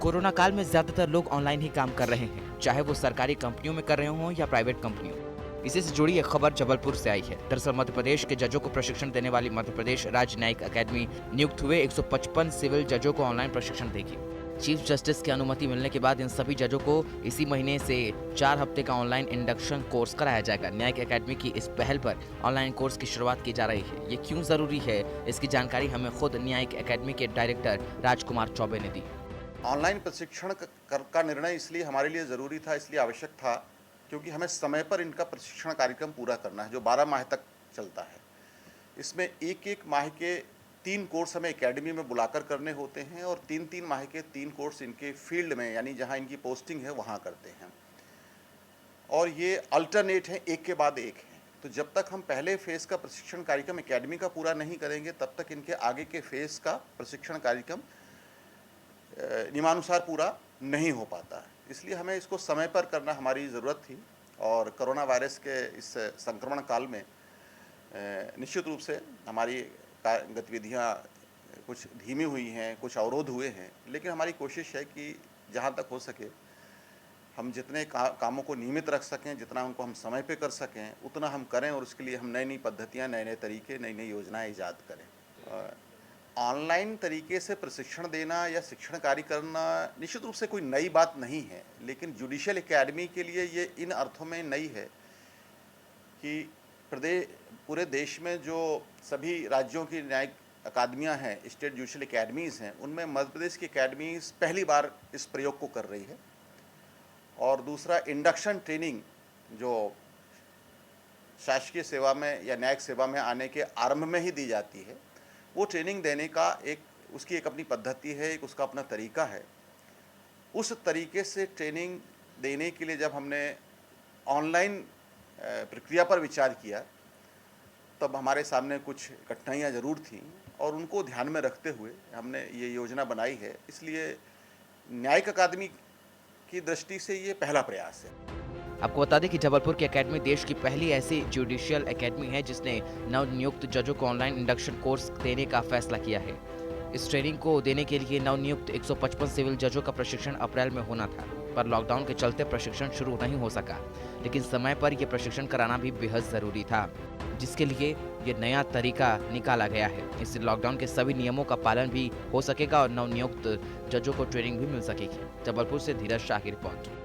Corona काल में ज्यादातर लोग ऑनलाइन ही काम कर रहे हैं, चाहे वो सरकारी कंपनियों में कर रहे हों या प्राइवेट कंपनियों। इसी से जुड़ी एक खबर जबलपुर से आई है। दरअसल मध्य प्रदेश के जजों को प्रशिक्षण देने वाली मध्य प्रदेश राज्य न्यायिक अकादमी नियुक्त हुए 155 सिविल जजों को ऑनलाइन प्रशिक्षण देगी। चीफ जस्टिस की अनुमति मिलने के बाद इन सभी जजों को इसी महीने से 4 हफ्ते का ऑनलाइन इंडक्शन कोर्स कराया जाएगा। न्यायिक अकादमी की इस पहल पर ऑनलाइन कोर्स की शुरुआत की जा रही है। ये क्यों जरूरी है, इसकी जानकारी हमें खुद न्यायिक अकादमी के डायरेक्टर राजकुमार चौबे ने दी। ऑनलाइन प्रशिक्षण का निर्णय इसलिए हमारे लिए ज़रूरी था, इसलिए आवश्यक था क्योंकि हमें समय पर इनका प्रशिक्षण कार्यक्रम पूरा करना है जो 12 माह तक चलता है। इसमें एक माह के 3 कोर्स हमें एकेडमी में बुलाकर करने होते हैं और 3 माह के 3 कोर्स इनके फील्ड में यानी जहां इनकी पोस्टिंग है वहां करते हैं और ये अल्टरनेट है, एक के बाद एक है। तो जब तक हम पहले फेज़ का प्रशिक्षण कार्यक्रम एकेडमी का पूरा नहीं करेंगे तब तक इनके आगे के फेज़ का प्रशिक्षण कार्यक्रम नियमानुसार पूरा नहीं हो पाता है। इसलिए हमें इसको समय पर करना हमारी ज़रूरत थी और कोरोना वायरस के इस संक्रमण काल में निश्चित रूप से हमारी गतिविधियां कुछ धीमी हुई हैं, कुछ अवरोध हुए हैं, लेकिन हमारी कोशिश है कि जहाँ तक हो सके हम जितने कामों को नियमित रख सकें, जितना उनको हम समय पे कर सकें, उतना हम करें और उसके लिए हम नई पद्धतियाँ, नए तरीके, नई योजनाएं ईजाद करें। ऑनलाइन तरीके से प्रशिक्षण देना या शिक्षण कार्य करना निश्चित रूप से कोई नई बात नहीं है, लेकिन जुडिशियल एकेडमी के लिए ये इन अर्थों में नई है कि पूरे देश में जो सभी राज्यों की न्यायिक अकादमियां हैं, स्टेट जुडिशियल एकेडमीज़ हैं, उनमें मध्य प्रदेश की एकेडमीज़ पहली बार इस प्रयोग को कर रही है। और दूसरा, इंडक्शन ट्रेनिंग जो शासकीय सेवा में या न्यायिक सेवा में आने के आरंभ में ही दी जाती है, वो ट्रेनिंग देने का उसकी एक अपनी पद्धति है, एक उसका अपना तरीका है। उस तरीके से ट्रेनिंग देने के लिए जब हमने ऑनलाइन प्रक्रिया पर विचार किया तब हमारे सामने कुछ कठिनाइयाँ ज़रूर थीं और उनको ध्यान में रखते हुए हमने ये योजना बनाई है। इसलिए न्यायिक अकादमी की दृष्टि से ये पहला प्रयास है। आपको बता दें कि जबलपुर की एकेडमी देश की पहली ऐसी जुडिशियल एकेडमी है जिसने नवनियुक्त जजों को ऑनलाइन इंडक्शन कोर्स देने का फैसला किया है। इस ट्रेनिंग को देने के लिए नवनियुक्त 155 सिविल जजों का प्रशिक्षण अप्रैल में होना था, पर लॉकडाउन के चलते प्रशिक्षण शुरू नहीं हो सका। लेकिन समय पर यह प्रशिक्षण कराना भी बेहद जरूरी था, जिसके लिए ये नया तरीका निकाला गया है। इससे लॉकडाउन के सभी नियमों का पालन भी हो सकेगा और नवनियुक्त जजों को ट्रेनिंग भी मिल सकेगी। जबलपुर से धीरज शाह की रिपोर्ट।